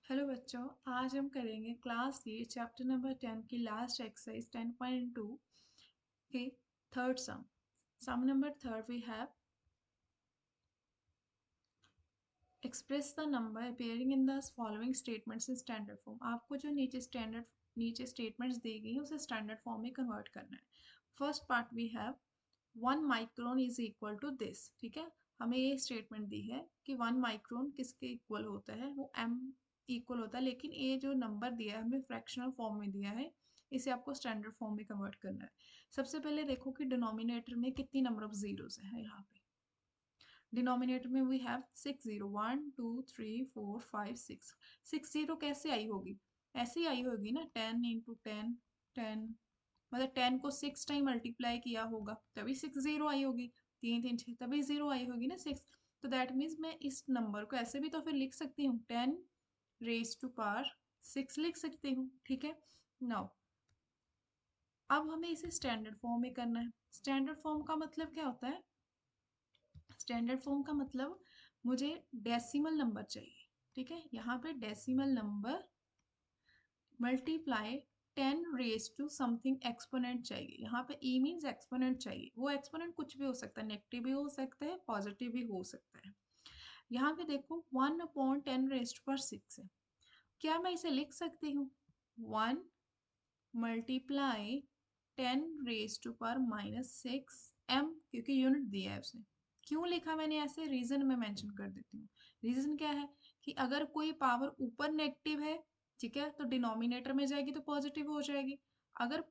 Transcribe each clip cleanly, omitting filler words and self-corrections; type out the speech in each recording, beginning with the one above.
Hello बच्चों, आज हम करेंगे क्लास 8 चैप्टर नंबर 10 की लास्ट एक्सरसाइज 10.2 के third sum number third we have express the number appearing in the following statements in standard form. आपको जो नीचे स्टेटमेंट्स दी गई हैं उसे स्टैंडर्ड फॉर्म में कन्वर्ट करना है। First part we have 1 micron is equal to this. ठीक है, हमें ये स्टेटमेंट दी है कि 1 माइक्रोन किसके इक्वल होता है, वो m इक्वल होता है, लेकिन ये जो नंबर दिया है हमें फ्रैक्शनल फॉर्म में दिया है, इसे आपको स्टैंडर्ड फॉर्म में कन्वर्ट करना है। सबसे पहले देखो कि डिनोमिनेटर में कितनी नंबर ऑफ जीरोस है यहाँ पे। डिनोमिनेटर में वी हैव 6 जीरो, 1 2 3 4 5 6। 6 जीरो कैसे आई होगी? ऐसे ही आई होगी ना, 10 × 10 10, मतलब 10 को 6 टाइम मल्टीप्लाई किया होगा तभी 6 जीरो आई होगी। 3 3 6 तभी जीरो आई होगी ना 6। तो दैट मीन्स मैं इस नंबर को ऐसे भी तो फिर लिख सकती हूँ, 10 raised to power 6 लिख सकती हूँ। ठीक है, नाउ अब हमें इसे स्टैंडर्ड फॉर्म में करना है। स्टैंडर्ड फॉर्म का मतलब क्या होता है? स्टैंडर्ड फॉर्म का मतलब मुझे डेसिमल नंबर चाहिए। ठीक है, यहाँ पे decimal number multiply 10 raised to something exponent चाहिए। यहाँ पे ई मीन्स एक्सपोनेंट चाहिए। वो एक्सपोनेंट कुछ भी हो सकता है, नेगेटिव भी हो सकता है, पॉजिटिव भी हो सकता है। यहाँ पे देखो 1/10 raised to power 6 है। क्या मैं इसे लिख सकती हूँ? 1 × 10 raised to power -6 m, क्योंकि यूनिट दिया है उसने। क्यों लिखा मैंने ऐसे, रीजन में मेंशन कर देती हूँ। रीजन क्या है कि अगर कोई पावर ऊपर नेगेटिव है, ठीक है, तो डिनोमिनेटर में जाएगी तो पॉजिटिव हो जाएगी। अगर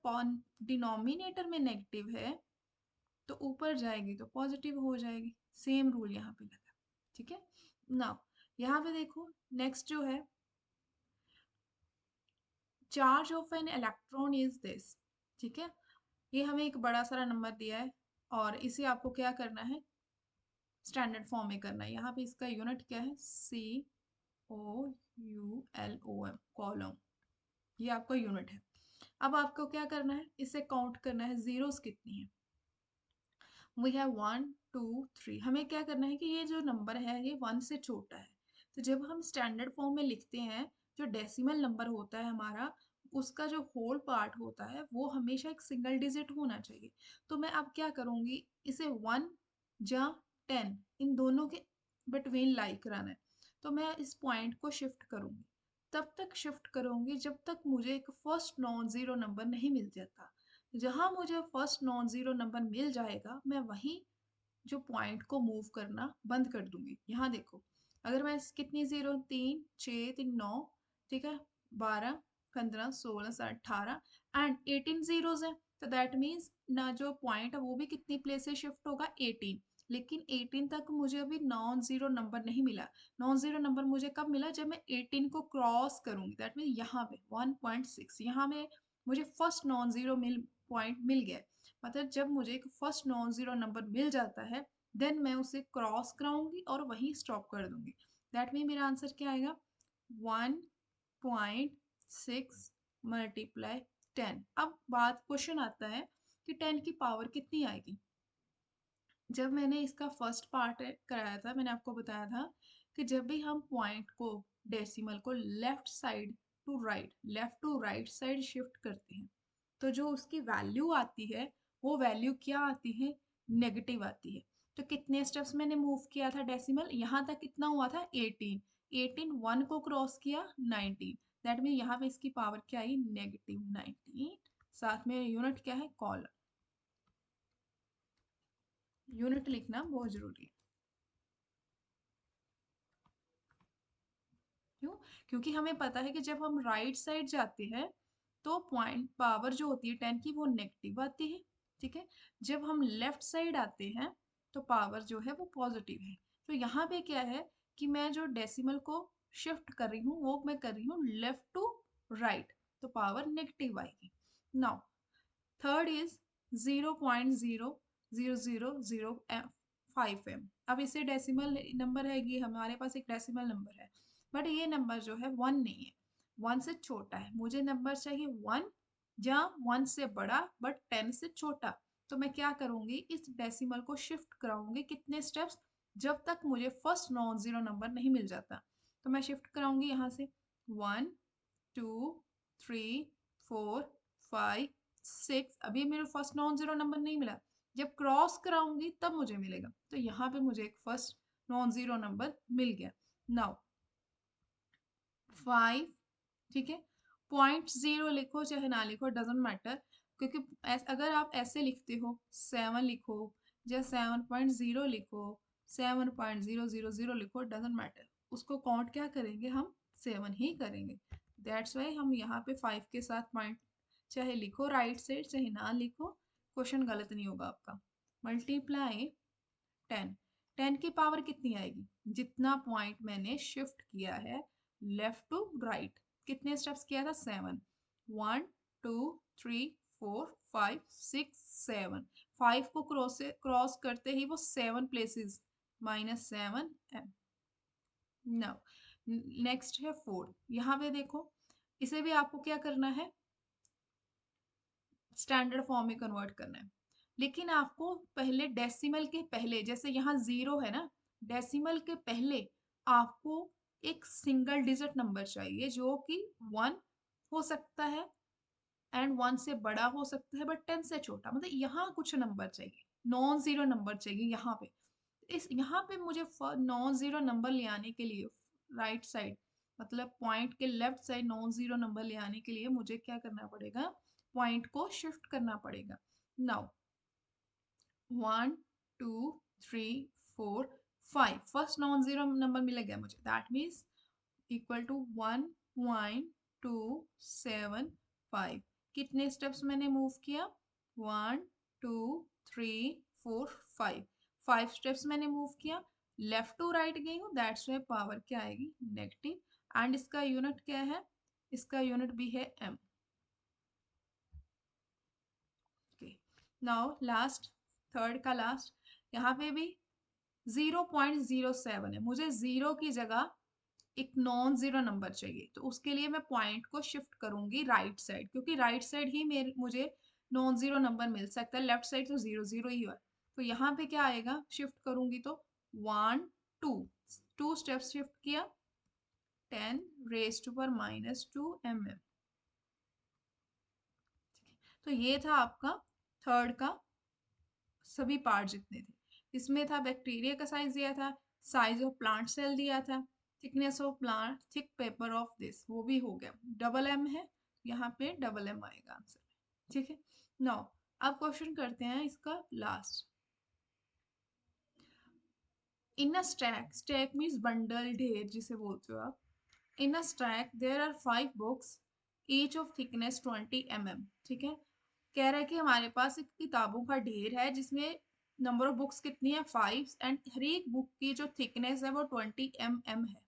डिनोमिनेटर में नेगेटिव है तो ऊपर जाएगी तो पॉजिटिव हो जाएगी। सेम रूल यहाँ पे लगा। ठीक है, नाउ यहाँ पे देखो नेक्स्ट जो है, charge of an electron is this. ठीक है, ये हमें एक बड़ा सारा नंबर दिया है और इसे आपको क्या करना है, स्टैंडर्ड फॉर्म में करना है। यहाँ पे इसका यूनिट क्या है, COULOM, कॉलम, ये आपका यूनिट है। अब आपको क्या करना है, इसे काउंट करना है, जीरोस कितनी है। We have 1 2 3। हमें क्या करना है कि ये जो नंबर है ये 1 से छोटा है। तो जब हम स्टैंडर्ड फॉर्म में लिखते हैं, जो डेसिमल नंबर होता है हमारा, उसका जो होल पार्ट होता है वो हमेशा एक सिंगल डिजिट होना चाहिए। तो मैं अब क्या करूँगी, इसे 1 या 10 इन दोनों के बिटवीन लाई कराना है। तो मैं इस पॉइंट को शिफ्ट करूँगी, तब तक शिफ्ट करूँगी जब तक मुझे एक फर्स्ट नॉन ज़ीरो नंबर नहीं मिल जाता। जहाँ मुझे फर्स्ट नॉन ज़ीरो नंबर मिल जाएगा, मैं वहीं जो पॉइंट को मूव करना बंद कर दूंगी। यहाँ देखो, अगर मैं कितनी जीरो, 3 6 3 9, ठीक है, 12 15 16 17 18 एंड 18 जीरोज है। तो दैट मीन्स ना जो पॉइंट है वो भी कितनी प्लेस से शिफ्ट होगा, 18। लेकिन 18 तक मुझे अभी नॉन जीरो नंबर नहीं मिला। नॉन जीरो नंबर मुझे कब मिला, जब मैं 18 को क्रॉस करूंगी। दैट मीन यहाँ पे 1.6, यहाँ में मुझे फर्स्ट नॉन जीरो पॉइंट मिल गया। मतलब जब मुझे एक फर्स्ट नॉन जीरो नंबर मिल जाता है, देन मैं उसे क्रॉस कराऊंगी और वहीं स्टॉप कर दूंगी। दैट मीन मेरा आंसर क्या आएगा, 1.6 मल्टीप्लाई 10। अब बात क्वेश्चन आता है कि 10 की पावर कितनी आएगी। जब मैंने इसका फर्स्ट पार्ट कराया था, मैंने आपको बताया था कि जब भी हम पॉइंट को, डेसिमल को left to right side shift करते हैं, तो जो उसकी वैल्यू आती है वो वैल्यू क्या आती है, नेगेटिव आती है। तो कितने स्टेप्स मैंने मूव किया था डेसिमल, यहाँ तक कितना हुआ था, 18। 18 1 को क्रॉस किया, 19। दैट मीन यहाँ पे इसकी पावर क्या आई, -19। साथ में यूनिट क्या है, कॉलम। यूनिट लिखना बहुत जरूरी है। क्यों? क्योंकि हमें पता है कि जब हम राइट साइड जाते हैं तो पॉइंट पावर जो होती है 10 की वो नेगेटिव आती है। ठीक है, जब हम लेफ्ट साइड आते हैं तो पावर जो है वो पॉजिटिव है। तो यहाँ पे क्या है कि मैं जो डेसिमल को शिफ्ट कर रही हूँ वो मैं कर रही हूँ लेफ्ट टू राइट, तो पावर नेगेटिव आएगी। Now third is 0.000005m। अब इसे डेसिमल नंबर है, ये हमारे पास एक डेसिमल नंबर है, बट ये नंबर जो है 1 नहीं है, 1 से छोटा है। मुझे नंबर चाहिए 1 या 1 से बड़ा बट 10 से छोटा। तो मैं क्या करूंगी, इस डेसिमल को शिफ्ट कराऊंगी कितने स्टेप्स, जब तक मुझे फर्स्ट नॉन जीरो नंबर नहीं मिल जाता। तो मैं शिफ्ट कराऊंगी यहाँ से 1 2 3 4 5 6। अभी मेरे फर्स्ट नॉन जीरो नंबर नहीं मिला, जब क्रॉस कराऊंगी तब मुझे मिलेगा। तो यहाँ पे मुझे एक फर्स्ट नॉन जीरो नंबर मिल गया। नाउ 5, ठीक है, 0.0 लिखो चाहे ना लिखो, डजेंट मैटर, क्योंकि अगर आप ऐसे लिखते हो 7 लिखो या 7.0 लिखो, 7.000 लिखो, डजेंट मैटर, उसको काउंट क्या करेंगे हम, 7 ही करेंगे। दैट्स वाई हम यहाँ पे 5 के साथ पॉइंट चाहे लिखो राइट साइड चाहे ना लिखो, क्वेश्चन गलत नहीं होगा आपका। मल्टीप्लाई 10, 10 की पावर कितनी आएगी, जितना पॉइंट मैंने शिफ्ट किया है लेफ्ट टू राइट, कितने स्टेप्स किया था, 7, 1 2 3 4 5 6 7, 5 को क्रॉस करते ही वो 7 प्लेसेस, -7 m। नाउ नेक्स्ट है 4, यहाँ पे देखो, इसे भी आपको क्या करना है, स्टैंडर्ड फॉर्म में कन्वर्ट करना है, लेकिन आपको पहले डेसिमल के पहले, जैसे यहाँ 0 है ना, डेसिमल के पहले आपको एक सिंगल डिजिट नंबर चाहिए जो कि 1 हो सकता है एंड 1 से बड़ा हो सकता है बट 10 से छोटा, मतलब यहाँ कुछ नंबर चाहिए, नॉन जीरो नंबर चाहिए यहाँ पे। इस यहाँ पे मुझे नॉन जीरो नंबर ले आने के लिए राइट साइड, मतलब पॉइंट के left side non zero number ले आने के लिए मुझे क्या करना पड़ेगा, पॉइंट को शिफ्ट करना पड़ेगा। Now 1 2 3 4 5, first non zero number मिल गया मुझे, दैट मीन्स इक्वल टू 1.275। कितने स्टेप्स मैंने मूव किया, 1 2 3 4 5, 5 स्टेप्स मैंने मूव किया, लेफ्ट टू राइट गई हूँ, दैट्स वाई पावर क्या आएगी, नेगेटिव। एंड इसका यूनिट क्या है, इसका यूनिट भी है m। नाउ लास्ट, थर्ड का लास्ट, यहाँ पे भी 0.07 है, मुझे जीरो की जगह एक नॉन जीरो नंबर चाहिए, तो उसके लिए मैं पॉइंट को शिफ्ट करूंगी राइट साइड, क्योंकि राइट साइड ही मेरे मुझे नॉन जीरो नंबर मिल सकता है, लेफ्ट साइड तो जीरो जीरो ही है। तो यहाँ पे क्या आएगा, शिफ्ट करूंगी तो 1 2, 2 स्टेप्स शिफ्ट किया, 10 रेज टू पर -2 mm। तो ये था आपका थर्ड का सभी पार्ट जितने थे। इसमें था बैक्टीरिया का साइज दिया था, साइज ऑफ प्लांट सेल दिया था, thickness of plant, thick paper of this, वो भी हो गया, डबल एम है, यहाँ पे डबल एम आएगा आंसर में, ठीक है। नाउ अब क्वेश्चन करते हैं इसका last. In a stack, stack means bundle, ढेर जिसे बोलते हो आप, in a stack there are 5 books each of thickness 20 mm, ठीक है। कह रहा है कि हमारे पास एक किताबों का ढेर है जिसमें नंबर ऑफ बुक्स कितनी है, 5, एंड हर एक बुक की जो थिकनेस है वो 20 mm है।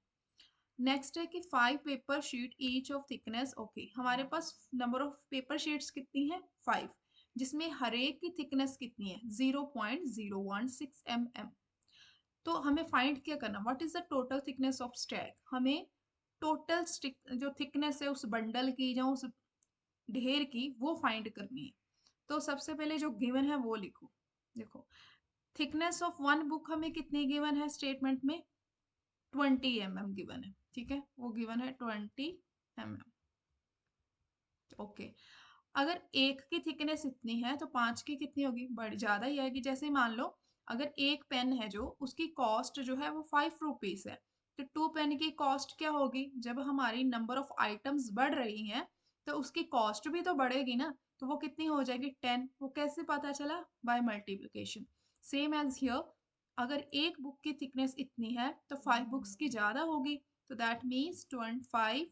नेक्स्ट है कि 5 paper sheet each of thickness, okay, हमारे पास नंबर ऑफ पेपर शीट्स कितनी है, 5, जिसमें हर एक की थिकनेस कितनी है, 0.016 mm। तो हमें फाइंड क्या करना, what is the total thickness of stack, हमें टोटल जो थिकनेस है उस बंडल की या उस ढेर की वो फाइंड करनी है। तो सबसे पहले जो गिवन है वो लिखो, देखो थिकनेस ऑफ वन बुक हमें कितनी गिवन है स्टेटमेंट में, 20 mm गिवन है, ठीक है, वो गिवन है 20 mm, ओके। अगर एक की थिकनेस इतनी है तो 5 की कितनी होगी, बड़ी ज़्यादा ही आएगी। जैसे मान लो अगर एक पेन है जो उसकी कॉस्ट जो है वो 5 रुपीज़ है, तो 2 पेन की कॉस्ट क्या होगी, जब हमारी नंबर ऑफ आइटम्स बढ़ रही हैं तो उसकी कॉस्ट भी तो बढ़ेगी ना, तो वो कितनी हो जाएगी, 10। वो कैसे पता चला, by multiplication. Same as here, अगर एक बुक की थिकनेस इतनी है तो 5 बुक्स की ज़्यादा होगी, तो दैट मीन्स 25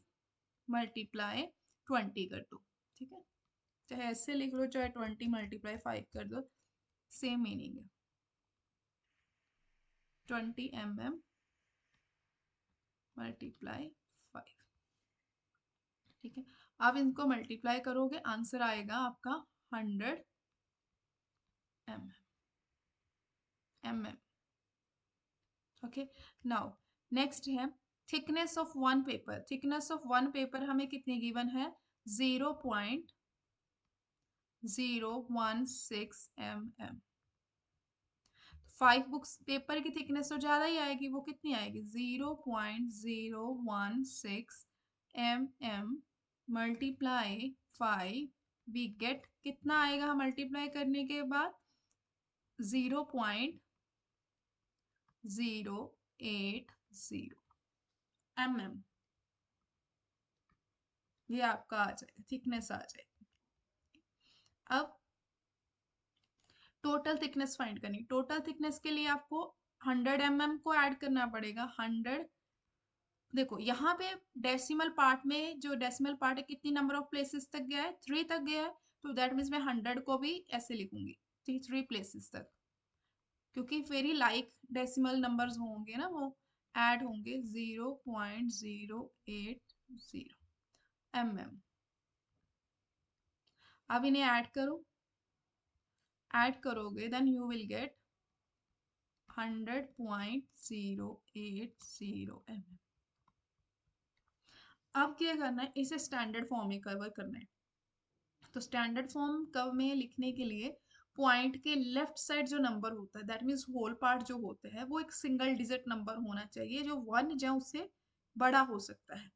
मल्टीप्लाई 20 कर दो, ठीक है, चाहे ऐसे लिख लो चाहे 20 मल्टीप्लाई 5 कर दो, सेम मीनिंग है, 20 mm मल्टीप्लाई 5, ठीक है। आप इनको मल्टीप्लाई करोगे आंसर आएगा आपका 100 mm, ओके। नाउ नेक्स्ट है thickness of one paper, thickness of one paper हमें कितनी गिवन है, 0.016 mm। 5 बुक्स पेपर की थिकनेस तो ज़्यादा ही आएगी, वो कितनी आएगी, 0.016 mm मल्टीप्लाई 5 वी गेट कितना आएगा मल्टीप्लाई करने के बाद 0.080 mm। ये आपका आ जाएगा, थिकनेस आ जाएगी। अब टोटल थिकनेस फाइंड करनी। टोटल थिकनेस के लिए आपको 100 mm को ऐड करना पड़ेगा। 100, देखो यहाँ पे डेसिमल पार्ट में, जो डेसिमल पार्ट है कितनी नंबर ऑफ प्लेसेस तक गया है, 3 तक गया है, तो दैट मीन्स मैं 100 को भी ऐसे लिखूंगी 3 प्लेसेस तक, क्योंकि फिर ही लाइक डेसिमल नंबर्स होंगे ना, वो ऐड होंगे। 0.080 mm। अब इन्हें ऐड करो, ऐड करोगे then you will get 100.080 mm। अब क्या करना है, इसे स्टैंडर्ड फॉर्म में कवर करना है। तो स्टैंडर्ड फॉर्म कव में लिखने के लिए पॉइंट के लेफ्ट साइड जो नंबर होता है, दैट मीन्स होल पार्ट जो होते हैं, वो एक सिंगल डिजिट नंबर होना चाहिए जो 1 या उससे बड़ा हो सकता है।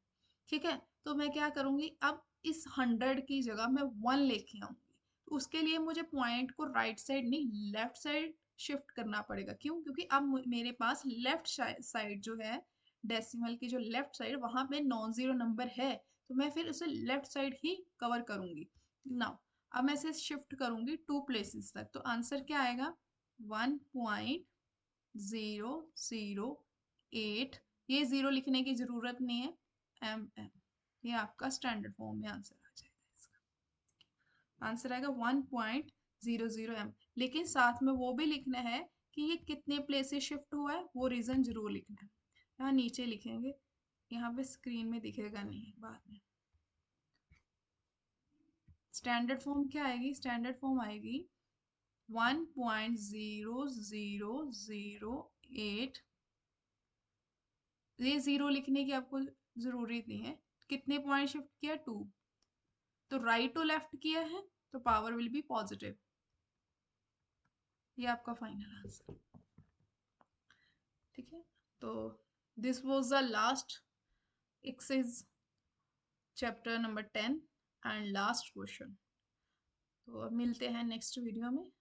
ठीक है, तो मैं क्या करूंगी, अब इस 100 की जगह मैं 1 लेके आऊंगी। तो उसके लिए मुझे पॉइंट को राइट साइड नहीं, लेफ्ट साइड शिफ्ट करना पड़ेगा। क्यों? क्योंकि अब मेरे पास लेफ्ट साइड जो है, डेसिमल की जो लेफ्ट साइड, वहां पे नॉन जीरो नंबर है, तो मैं फिर उसे लेफ्ट साइड ही कवर करूंगी। नाउ अब मैं इसे शिफ्ट करूंगी 2 प्लेसेस तक, तो आंसर क्या आएगा 1.008। ये जीरो लिखने की जरूरत नहीं है, mm। ये आपका स्टैंडर्ड फॉर्म में आंसर आ जाएगा। इसका आंसर आएगा 1.00 m। लेकिन साथ में वो भी लिखना है कि ये कितने प्लेसेस शिफ्ट हुआ है, वो रीजन जरूर लिखना है। यहाँ नीचे लिखेंगे, यहाँ पे स्क्रीन में दिखेगा नहीं बाद में। स्टैंडर्ड फॉर्म क्या आएगी, स्टैंडर्ड फॉर्म आएगी 1.0008। ये जीरो लिखने की आपको जरूरत नहीं है। कितने पॉइंट शिफ्ट किया, 2, तो राइट टू लेफ्ट किया है, तो पावर विल बी पॉजिटिव। ये आपका फाइनल आंसर। ठीक है, तो this was the last exercise chapter number 10 and last question. तो अब मिलते हैं नेक्स्ट वीडियो में।